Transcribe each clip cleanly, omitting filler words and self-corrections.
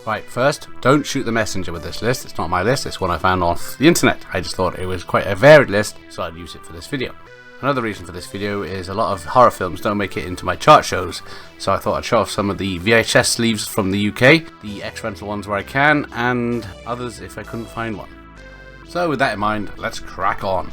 Right, first, don't shoot the messenger with this list. It's not my list, it's one I found off the internet. I just thought it was quite a varied list, so I'd use it for this video. Another reason for this video is a lot of horror films don't make it into my chart shows, so I thought I'd show off some of the VHS sleeves from the UK, the X-Rental ones where I can, and others if I couldn't find one. So with that in mind, let's crack on.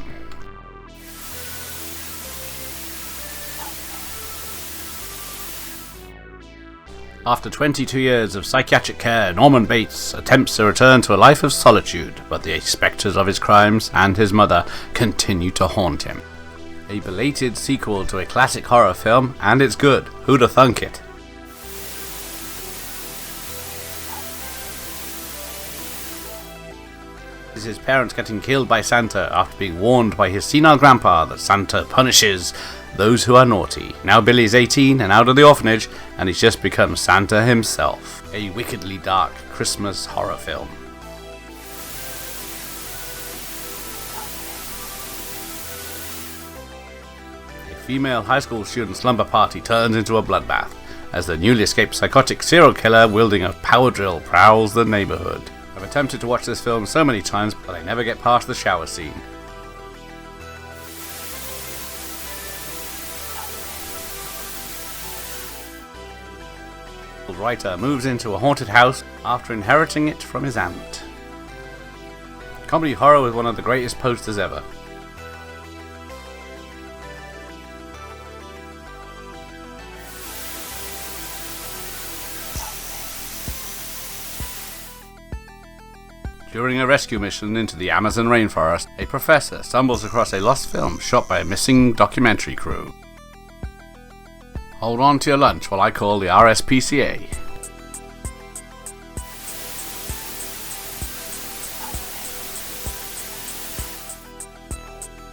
After 22 years of psychiatric care, Norman Bates attempts to return to a life of solitude, but the spectres of his crimes and his mother continue to haunt him. A belated sequel to a classic horror film, and it's good. Who'da thunk it? Is his parents getting killed by Santa after being warned by his senile grandpa that Santa punishes those who are naughty. Now Billy's 18 and out of the orphanage, and he's just become Santa himself. A wickedly dark Christmas horror film. A female high school student slumber party turns into a bloodbath as the newly escaped psychotic serial killer wielding a power drill prowls the neighborhood. I've attempted to watch this film so many times, but I never get past the shower scene. The writer moves into a haunted house after inheriting it from his aunt. Comedy horror was one of the greatest posters ever. During a rescue mission into the Amazon rainforest, a professor stumbles across a lost film shot by a missing documentary crew. Hold on to your lunch while I call the RSPCA.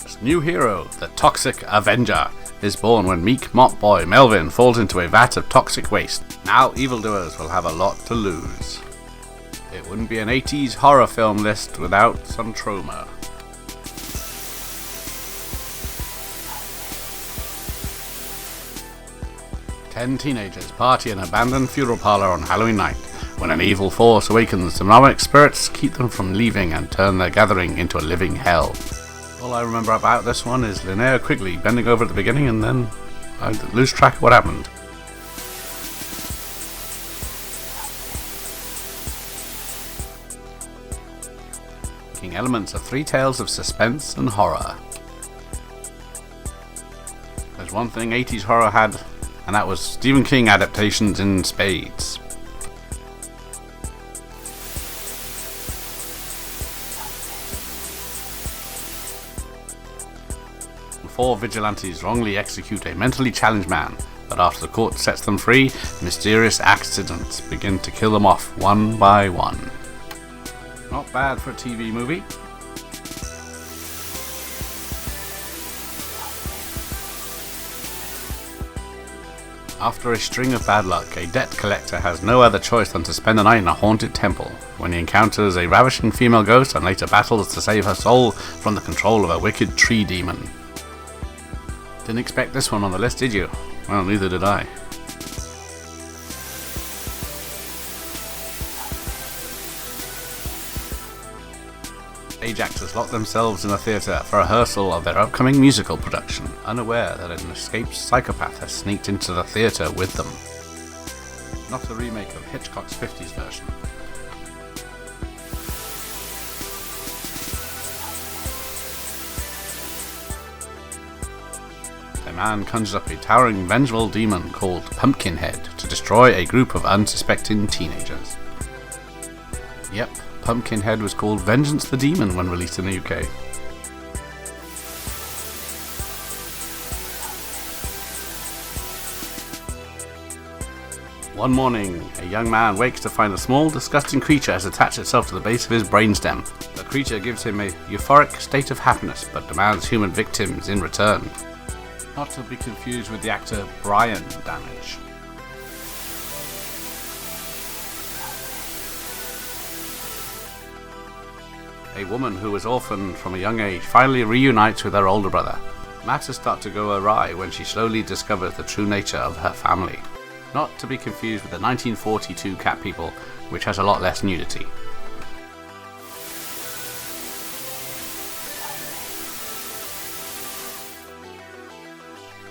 This new hero, the Toxic Avenger, is born when meek mop boy Melvin falls into a vat of toxic waste. Now evildoers will have a lot to lose. It wouldn't be an 80s horror film list without some trauma. Ten teenagers party in an abandoned funeral parlor on Halloween night, when an evil force awakens demonic spirits, keep them from leaving and turn their gathering into a living hell. All I remember about this one is Linnea Quigley bending over at the beginning, and then I lose track of what happened. Elements of three tales of suspense and horror. There's one thing 80s horror had, and that was Stephen King adaptations in spades. Four vigilantes wrongly execute a mentally challenged man, but after the court sets them free, mysterious accidents begin to kill them off one by one. Not bad for a TV movie. After a string of bad luck, a debt collector has no other choice than to spend the night in a haunted temple, when he encounters a ravishing female ghost and later battles to save her soul from the control of a wicked tree demon. Didn't expect this one on the list, did you? Well, neither did I. Stage actors lock themselves in a theatre for rehearsal of their upcoming musical production, unaware that an escaped psychopath has sneaked into the theatre with them. Not a remake of Hitchcock's 50s version. A man conjures up a towering, vengeful demon called Pumpkinhead to destroy a group of unsuspecting teenagers. Yep. Pumpkinhead was called Vengeance the Demon when released in the UK. One morning, a young man wakes to find a small, disgusting creature has attached itself to the base of his brainstem. The creature gives him a euphoric state of happiness, but demands human victims in return. Not to be confused with the actor Brian Damage. A woman who was orphaned from a young age finally reunites with her older brother. Matters start to go awry when she slowly discovers the true nature of her family. not to be confused with the 1942 Cat People, which has a lot less nudity.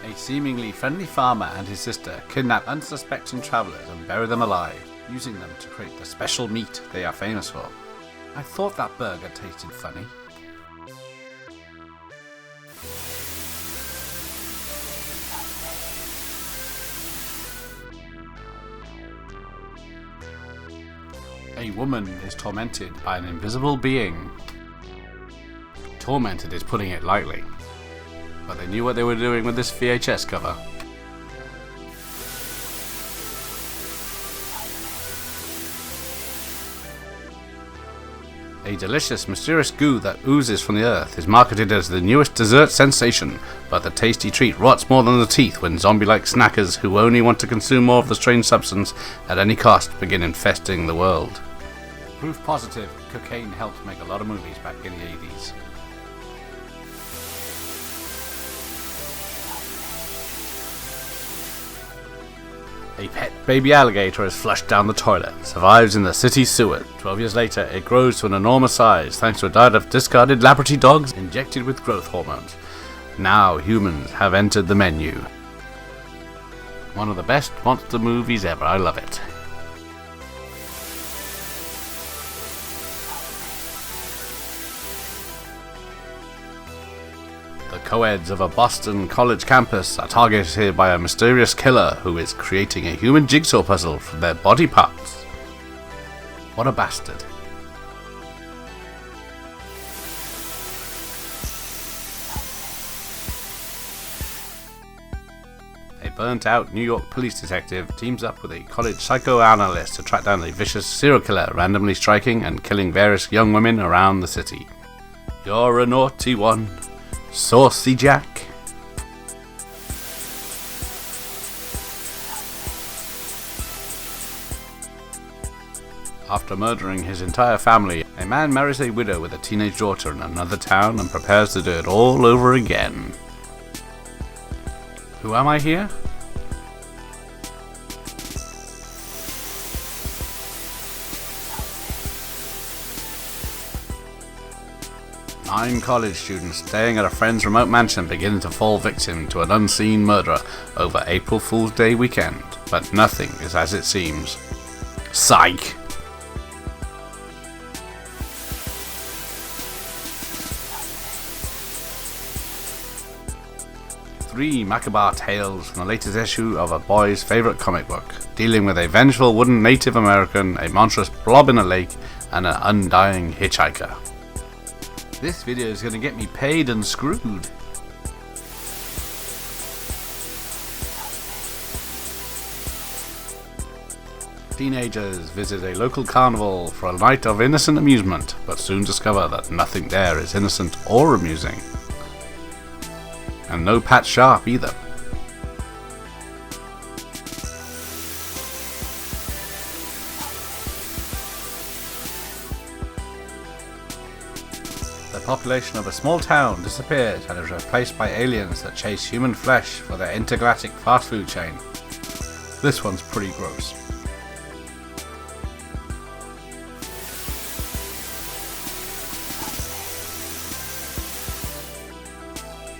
A seemingly friendly farmer and his sister kidnap unsuspecting travellers and bury them alive, using them to create the special meat they are famous for. I thought that burger tasted funny. A woman is tormented by an invisible being. Tormented is putting it lightly, but they knew what they were doing with this VHS cover. A delicious, mysterious goo that oozes from the earth is marketed as the newest dessert sensation, but the tasty treat rots more than the teeth when zombie-like snackers who only want to consume more of the strange substance at any cost begin infesting the world. Proof positive, cocaine helped make a lot of movies back in the 80's. A pet baby alligator is flushed down the toilet, survives in the city sewer. 12 years later, it grows to an enormous size thanks to a diet of discarded Labrador dogs injected with growth hormones. Now humans have entered the menu. One of the best monster movies ever, I love it. The co-eds of a Boston college campus are targeted by a mysterious killer who is creating a human jigsaw puzzle from their body parts. What a bastard. A burnt-out New York police detective teams up with a college psychoanalyst to track down a vicious serial killer randomly striking and killing various young women around the city. You're a naughty one, Saucy Jack. After murdering his entire family, a man marries a widow with a teenage daughter in another town and prepares to do it all over again. Who am I here? Nine college students staying at a friend's remote mansion begin to fall victim to an unseen murderer over April Fool's Day weekend, but nothing is as it seems. Psych! Three macabre tales from the latest issue of a boy's favourite comic book, dealing with a vengeful wooden Native American, a monstrous blob in a lake, and an undying hitchhiker. This video is going to get me paid and screwed. Teenagers visit a local carnival for a night of innocent amusement, but soon discover that nothing there is innocent or amusing. And no Pat Sharp either. The population of a small town disappeared and is replaced by aliens that chase human flesh for their intergalactic fast food chain. This one's pretty gross.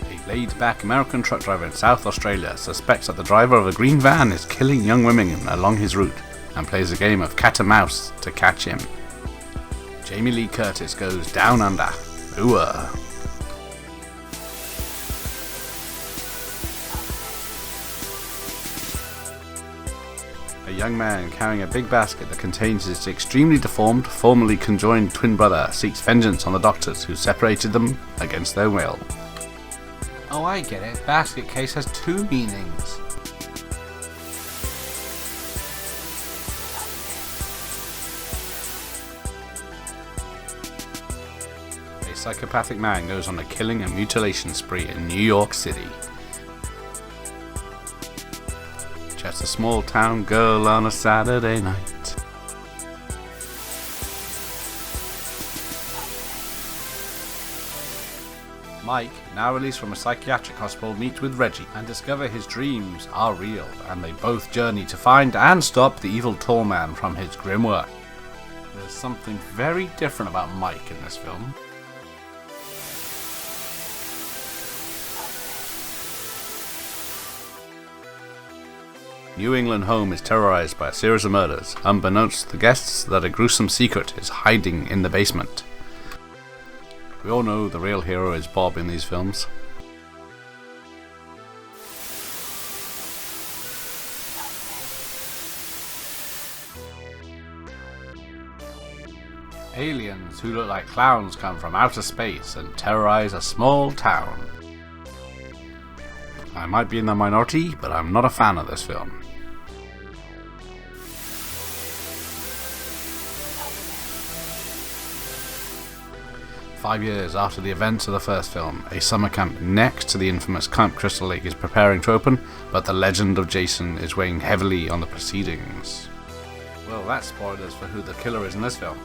A laid-back American truck driver in South Australia suspects that the driver of a green van is killing young women along his route and plays a game of cat and mouse to catch him. Jamie Lee Curtis goes down under. Ooh. A young man carrying a big basket that contains his extremely deformed, formerly conjoined twin brother seeks vengeance on the doctors who separated them against their will. Oh, I get it. Basket case has two meanings. A psychopathic man goes on a killing and mutilation spree in New York City. Just a small town girl on a Saturday night. Mike, now released from a psychiatric hospital, meets with Reggie and discover his dreams are real, and they both journey to find and stop the evil tall man from his grim work. There's something very different about Mike in this film. New England home is terrorized by a series of murders, unbeknownst to the guests that a gruesome secret is hiding in the basement. We all know the real hero is Bob in these films. Aliens who look like clowns come from outer space and terrorize a small town. I might be in the minority, but I'm not a fan of this film. Five years after the events of the first film, a summer camp next to the infamous Camp Crystal Lake is preparing to open, but the legend of Jason is weighing heavily on the proceedings. Well, that's spoilers for who the killer is in this film.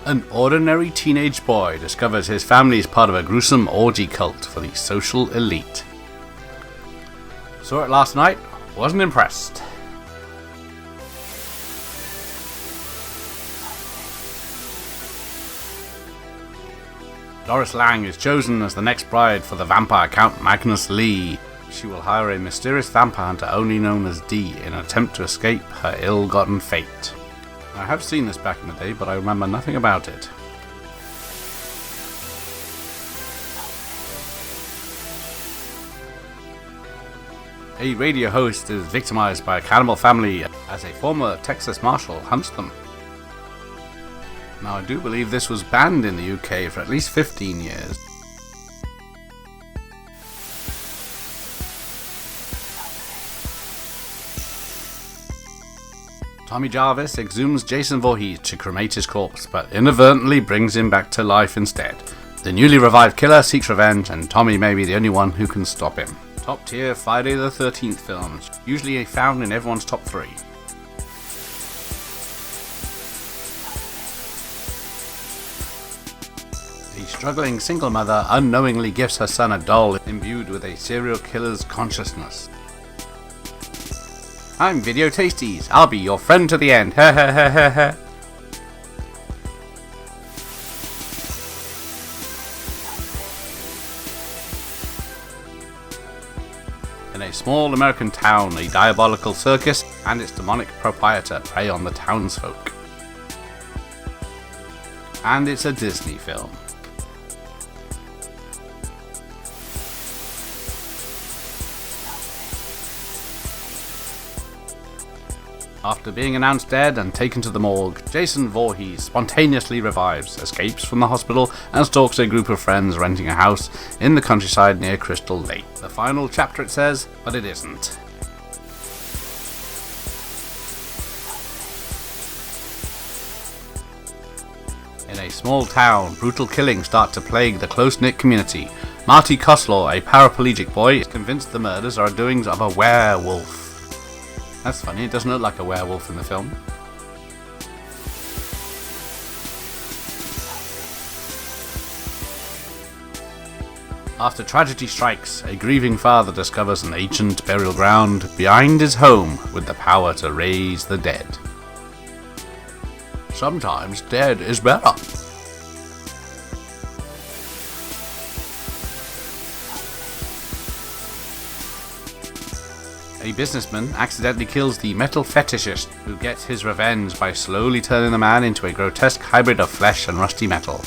An ordinary teenage boy discovers his family is part of a gruesome orgy cult for the social elite. Saw it last night, wasn't impressed. Doris Lang is chosen as the next bride for the vampire Count Magnus Lee. She will hire a mysterious vampire hunter only known as D in an attempt to escape her ill-gotten fate. I have seen this back in the day, but I remember nothing about it. A radio host is victimized by a cannibal family as a former Texas Marshal hunts them. Now, I do believe this was banned in the UK for at least 15 years. Tommy Jarvis exhumes Jason Voorhees to cremate his corpse, but inadvertently brings him back to life instead. The newly revived killer seeks revenge, and Tommy may be the only one who can stop him. Top tier Friday the 13th films, usually found in everyone's top 3. A struggling single mother unknowingly gives her son a doll imbued with a serial killer's consciousness. I'm Video Tasties, I'll be your friend to the end, ha ha ha ha ha. In a small American town, a diabolical circus and its demonic proprietor prey on the townsfolk. And it's a Disney film. After being announced dead and taken to the morgue, Jason Voorhees spontaneously revives, escapes from the hospital, and stalks a group of friends renting a house in the countryside near Crystal Lake. The final chapter, it says, but it isn't. In a small town, brutal killings start to plague the close-knit community. Marty Coslaw, a paraplegic boy, is convinced the murders are doings of a werewolf. That's funny, it doesn't look like a werewolf in the film. After tragedy strikes, a grieving father discovers an ancient burial ground behind his home with the power to raise the dead. Sometimes dead is better. A businessman accidentally kills the metal fetishist, who gets his revenge by slowly turning the man into a grotesque hybrid of flesh and rusty metal.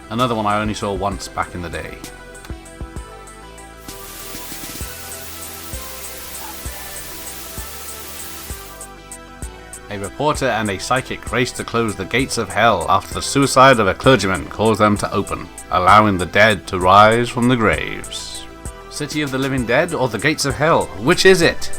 Another one I only saw once back in the day. A reporter and a psychic race to close the gates of hell after the suicide of a clergyman caused them to open, allowing the dead to rise from the graves. City of the Living Dead or the Gates of Hell? Which is it?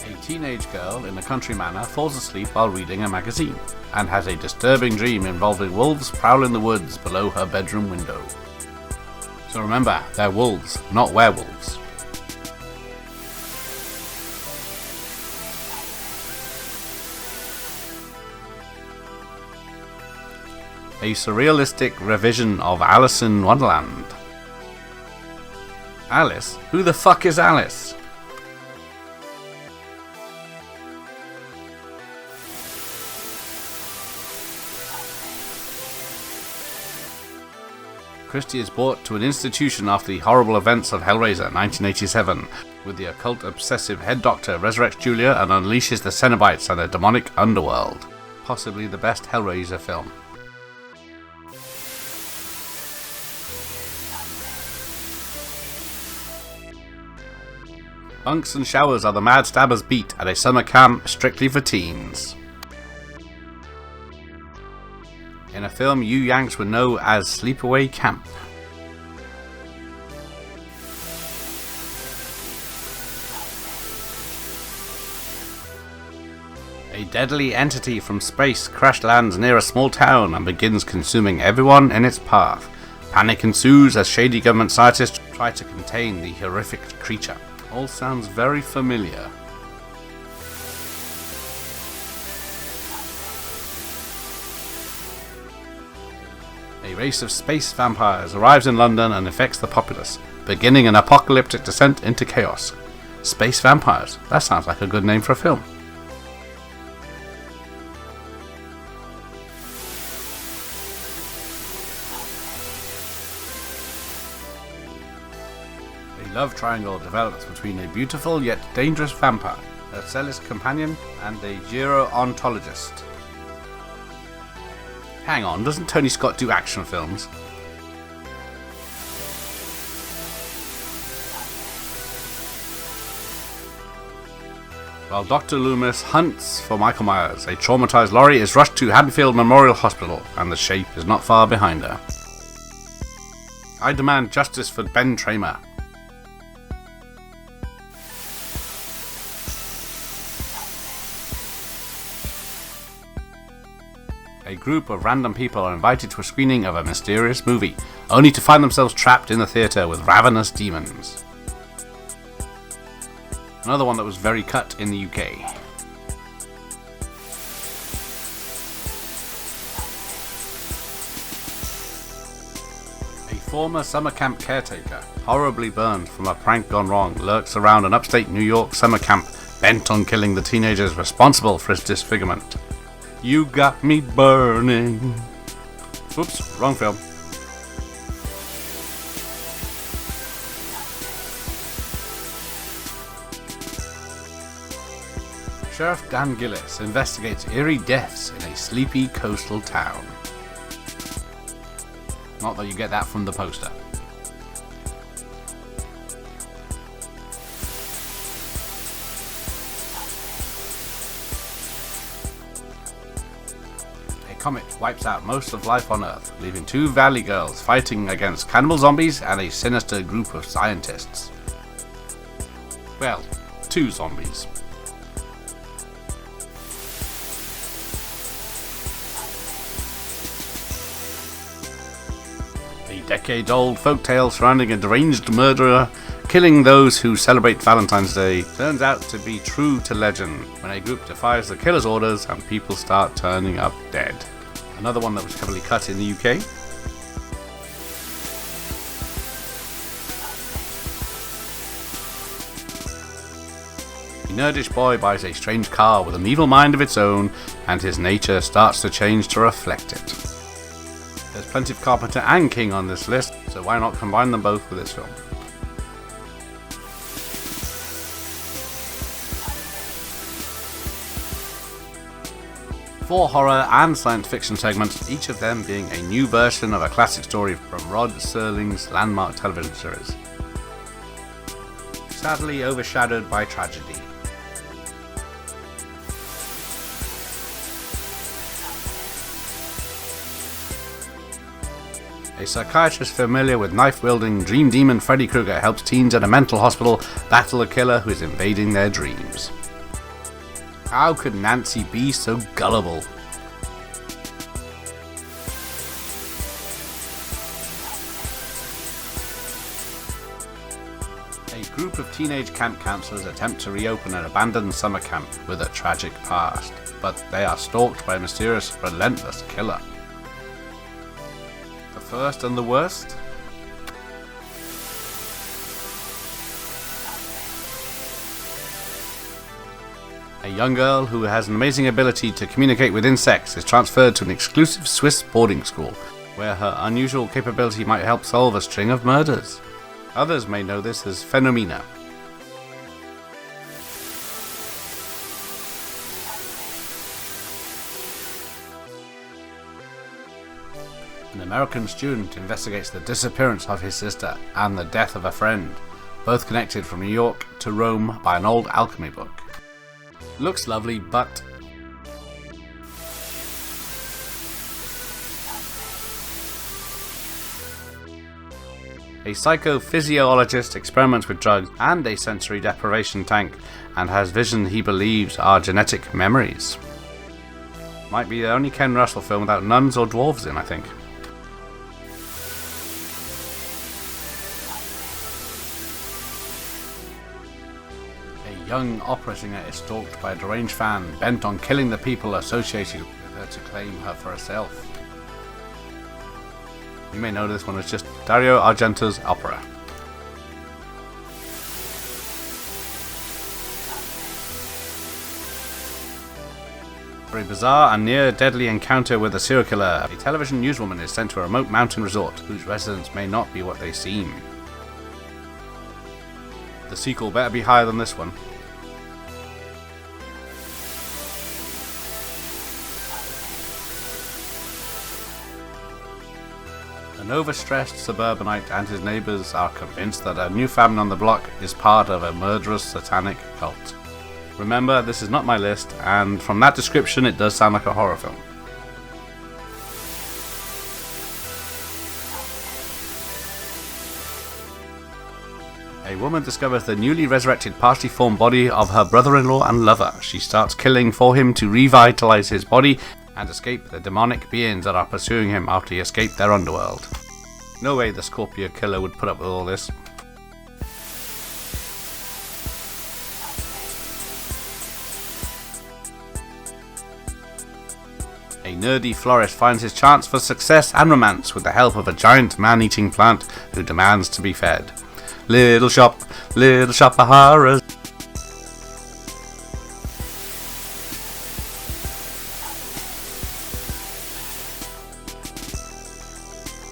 A teenage girl in a country manor falls asleep while reading a magazine, and has a disturbing dream involving wolves prowling the woods below her bedroom window. So remember, they're wolves, not werewolves. A surrealistic revision of Alice in Wonderland. Alice? Who the fuck is Alice? Christie is brought to an institution after the horrible events of Hellraiser 1987, with the occult obsessive head doctor resurrects Julia and unleashes the Cenobites and their demonic underworld. Possibly the best Hellraiser film. Bunks and showers are the Mad Stabbers beat at a summer camp strictly for teens. In a film you Yanks would know as Sleepaway Camp. A deadly entity from space crash lands near a small town and begins consuming everyone in its path. Panic ensues as shady government scientists try to contain the horrific creature. All sounds very familiar. A race of space vampires arrives in London and infects the populace, beginning an apocalyptic descent into chaos. Space vampires? That sounds like a good name for a film. A love triangle develops between a beautiful yet dangerous vampire, a zealous companion, and a gerontologist. Hang on, doesn't Tony Scott do action films? While Dr. Loomis hunts for Michael Myers, a traumatized Laurie is rushed to Haddonfield Memorial Hospital, and the Shape is not far behind her. I demand justice for Ben Tramer. A group of random people are invited to a screening of a mysterious movie, only to find themselves trapped in the theatre with ravenous demons. Another one that was very cut in the UK. A former summer camp caretaker, horribly burned from a prank gone wrong, lurks around an upstate New York summer camp, bent on killing the teenagers responsible for his disfigurement. You got me burning. Oops, wrong film. Sheriff Dan Gillis investigates eerie deaths in a sleepy coastal town. Not that you get that from the poster. A comet wipes out most of life on Earth, leaving two valley girls fighting against cannibal zombies and a sinister group of scientists. Well, two zombies. A decade-old folktale surrounding a deranged murderer killing those who celebrate Valentine's Day turns out to be true to legend when a group defies the killer's orders and people start turning up dead. Another one that was heavily cut in the UK. A nerdish boy buys a strange car with an evil mind of its own, and his nature starts to change to reflect it. There's plenty of Carpenter and King on this list, so why not combine them both with this film? 4 horror and science fiction segments, each of them being a new version of a classic story from Rod Serling's landmark television series. Sadly overshadowed by tragedy. A psychiatrist familiar with knife-wielding dream demon Freddy Krueger helps teens at a mental hospital battle a killer who is invading their dreams. How could Nancy be so gullible? group of teenage camp counselors attempt to reopen an abandoned summer camp with a tragic past, but they are stalked by a mysterious, relentless killer. The first and the worst? A young girl who has an amazing ability to communicate with insects is transferred to an exclusive Swiss boarding school, where her unusual capability might help solve a string of murders. Others may know this as Phenomena. An American student investigates the disappearance of his sister and the death of a friend, both connected from New York to Rome by an old alchemy book. Looks lovely, but a psychophysiologist experiments with drugs and a sensory deprivation tank and has vision he believes are genetic memories. Might be the only Ken Russell film without nuns or dwarves in, I think. A young opera singer is stalked by a deranged fan bent on killing the people associated with her to claim her for herself. You may know this one as just Dario Argento's opera. For a bizarre and near-deadly encounter with a serial killer, a television newswoman is sent to a remote mountain resort whose residents may not be what they seem. The sequel better be higher than this one. An overstressed suburbanite and his neighbours are convinced that a new family on the block is part of a murderous satanic cult. Remember, this is not my list, and from that description it does sound like a horror film. A woman discovers the newly resurrected partially formed body of her brother-in-law and lover. She starts killing for him to revitalize his body and escape the demonic beings that are pursuing him after he escaped their underworld. No way the Scorpio killer would put up with all this. A nerdy florist finds his chance for success and romance with the help of a giant man-eating plant who demands to be fed. Little shop of horrors.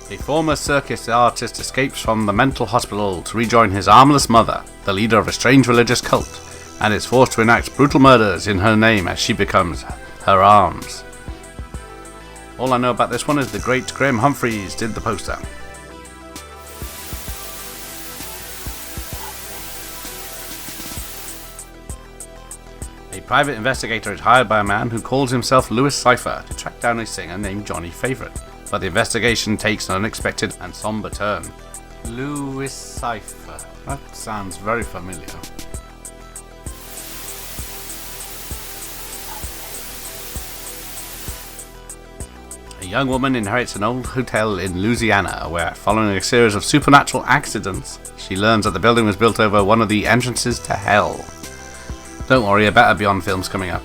A former circus artist escapes from the mental hospital to rejoin his armless mother, the leader of a strange religious cult, and is forced to enact brutal murders in her name as she becomes her arms. All I know about this one is the great Graham Humphreys did the poster. A private investigator is hired by a man who calls himself Louis Cypher to track down a singer named Johnny Favorite. But the investigation takes an unexpected and somber turn. Louis Cypher. That sounds very familiar. A young woman inherits an old hotel in Louisiana where, following a series of supernatural accidents, she learns that the building was built over one of the entrances to hell. Don't worry, a better Beyond film's coming up.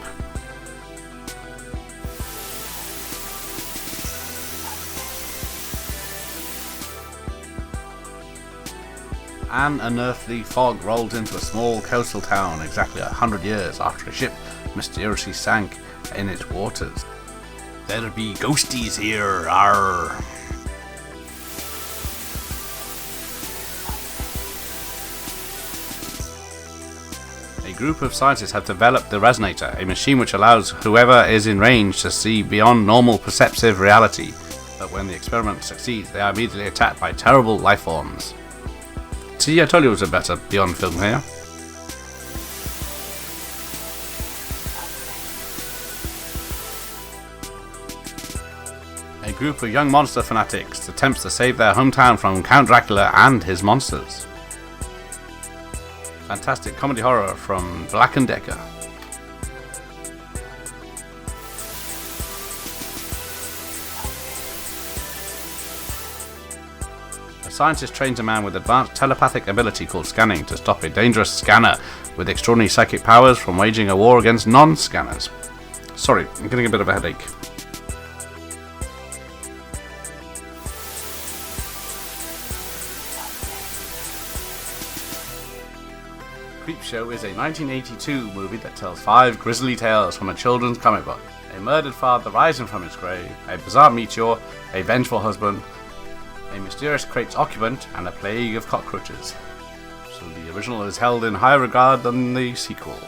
An unearthly fog rolled into a small coastal town exactly 100 years after a ship mysteriously sank in its waters. There be ghosties here, arr! A group of scientists have developed the Resonator, a machine which allows whoever is in range to see beyond normal perceptive reality. But when the experiment succeeds, they are immediately attacked by terrible life forms. See, I told you it was a better Beyond film here. A group of young monster fanatics attempts to save their hometown from Count Dracula and his monsters. Fantastic comedy horror from Black & Decker. A A scientist trains a man with advanced telepathic ability called scanning to stop a dangerous scanner with extraordinary psychic powers from waging a war against non-scanners. Sorry, I'm getting a bit of a headache. Creepshow is a 1982 movie that tells 5 grisly tales from a children's comic book. A murdered father rising from his grave, a bizarre meteor, a vengeful husband, a mysterious crate's occupant, and a plague of cockroaches. So the original is held in higher regard than the sequel.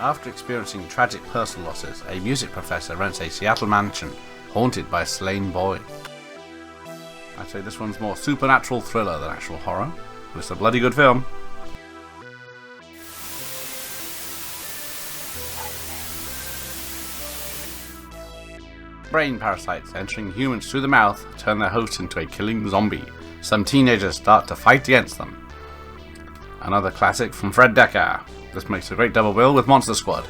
After experiencing tragic personal losses, a music professor rents a Seattle mansion haunted by a slain boy. I'd say this one's more supernatural thriller than actual horror, but it's a bloody good film. Brain parasites entering humans through the mouth turn their host into a killing zombie. Some teenagers start to fight against them. Another classic from Fred Decker. This makes a great double bill with Monster Squad.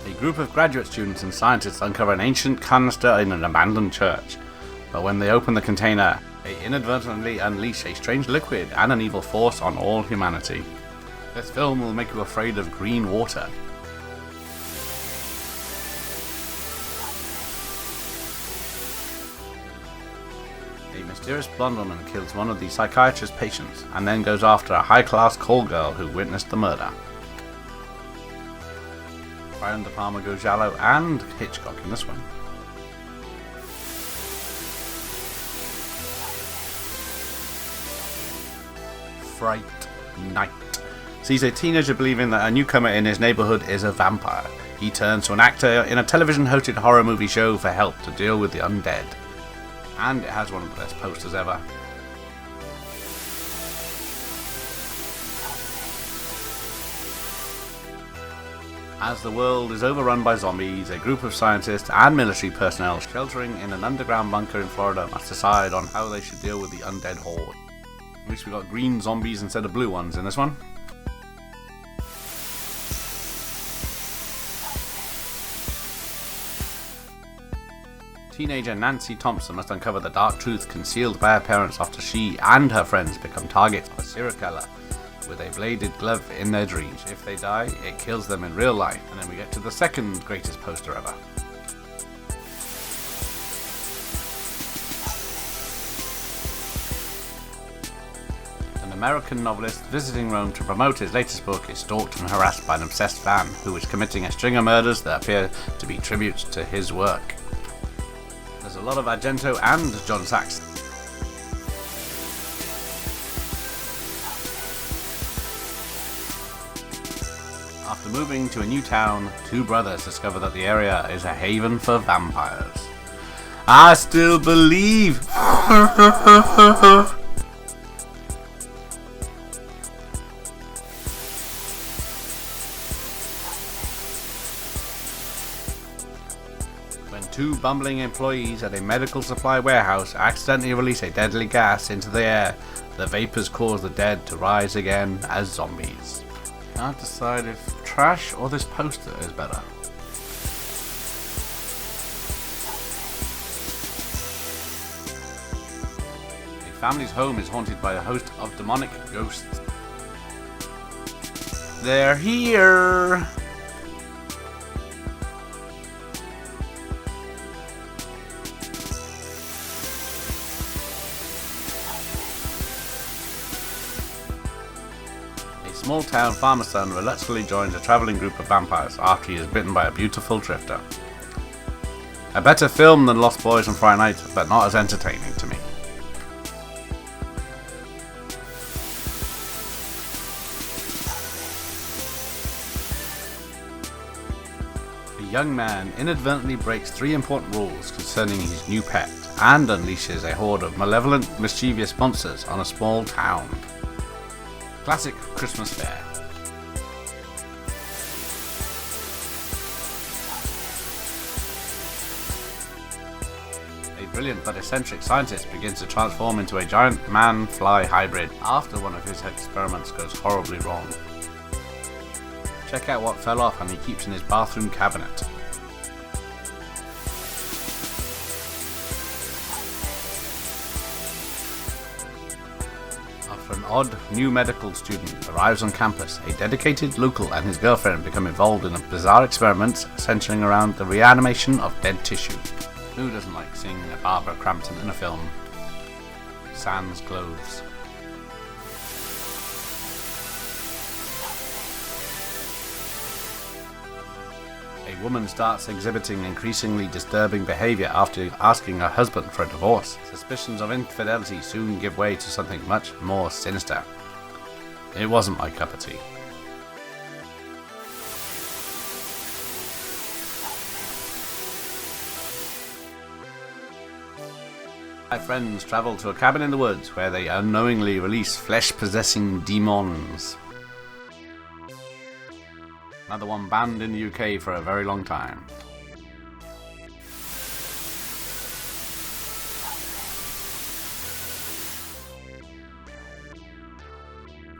A group of graduate students and scientists uncover an ancient canister in an abandoned church. But when they open the container, they inadvertently unleash a strange liquid and an evil force on all humanity. This film will make you afraid of green water. A mysterious blonde woman kills one of the psychiatrist's patients and then goes after a high-class call girl who witnessed the murder. Brian De Palma goes Giallo and Hitchcock in this one. Fright Night sees a teenager believing that a newcomer in his neighborhood is a vampire. He turns to an actor in a television-hosted horror movie show for help to deal with the undead. And it has one of the best posters ever. As the world is overrun by zombies, a group of scientists and military personnel sheltering in an underground bunker in Florida must decide on how they should deal with the undead horde. At least we got green zombies instead of blue ones in this one. Teenager Nancy Thompson must uncover the dark truth concealed by her parents after she and her friends become targets of a serial killer with a bladed glove in their dreams. If they die, it kills them in real life. And then we get to the second greatest poster ever. An American novelist visiting Rome to promote his latest book is stalked and harassed by an obsessed fan who is committing a string of murders that appear to be tributes to his work. There's a lot of Argento and John Saxon. After moving to a new town, 2 brothers discover that the area is a haven for vampires. I still believe! When 2 bumbling employees at a medical supply warehouse accidentally release a deadly gas into the air, the vapors cause the dead to rise again as zombies. Can't decide if trash or this poster is better. A family's home is haunted by a host of demonic ghosts. They're here! Small-town farmer's son reluctantly joins a traveling group of vampires after he is bitten by a beautiful drifter. A better film than Lost Boys and Friday Night, but not as entertaining to me. A young man inadvertently breaks 3 important rules concerning his new pet and unleashes a horde of malevolent, mischievous monsters on a small town. Classic Christmas fare. A brilliant but eccentric scientist begins to transform into a giant man-fly hybrid after one of his experiments goes horribly wrong. Check out what fell off and he keeps in his bathroom cabinet. After an odd new medical student arrives on campus, a dedicated local and his girlfriend become involved in a bizarre experiment centering around the reanimation of dead tissue. Who doesn't like seeing a Barbara Crampton in a film? Sans clothes. A woman starts exhibiting increasingly disturbing behaviour after asking her husband for a divorce. Suspicions of infidelity soon give way to something much more sinister. It wasn't my cup of tea. My friends travel to a cabin in the woods where they unknowingly release flesh-possessing demons. Another one banned in the UK for a very long time.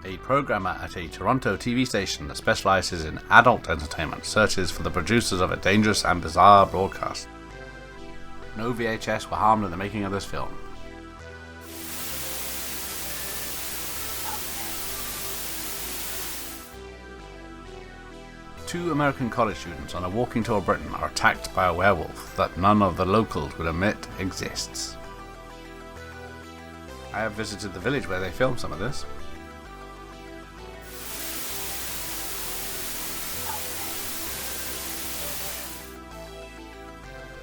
A programmer at a Toronto TV station that specialises in adult entertainment searches for the producers of a dangerous and bizarre broadcast. No VHS were harmed in the making of this film. Two American college students on a walking tour of Britain are attacked by a werewolf that none of the locals would admit exists. I have visited the village where they filmed some of this.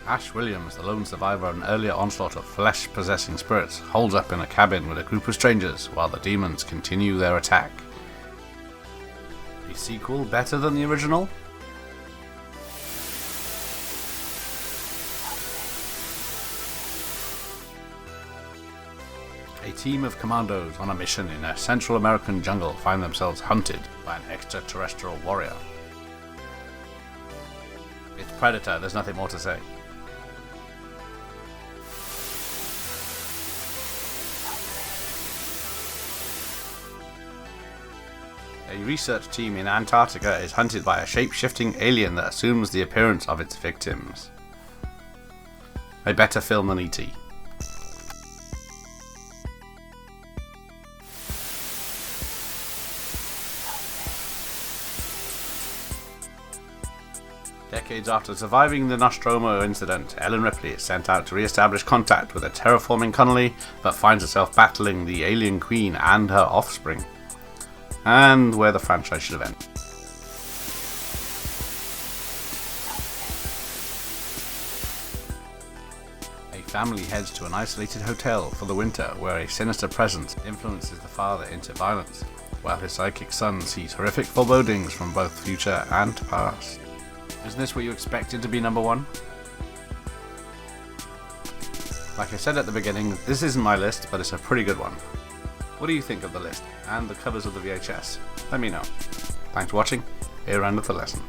Ash Williams, the lone survivor of an earlier onslaught of flesh-possessing spirits, holds up in a cabin with a group of strangers while the demons continue their attack. A sequel better than the original? A team of commandos on a mission in a Central American jungle find themselves hunted by an extraterrestrial warrior. It's Predator, there's nothing more to say. A research team in Antarctica is hunted by a shape-shifting alien that assumes the appearance of its victims. A better film than E.T. Decades after surviving the Nostromo incident, Ellen Ripley is sent out to re-establish contact with a terraforming Connolly, but finds herself battling the alien queen and her offspring. And where the franchise should have ended. A family heads to an isolated hotel for the winter where a sinister presence influences the father into violence, while his psychic son sees horrific forebodings from both future and past. Isn't this what you expected to be number one? Like I said at the beginning, this isn't my list, but it's a pretty good one. What do you think of the list and the covers of the VHS? Let me know. Thanks for watching. Here endeth the lesson.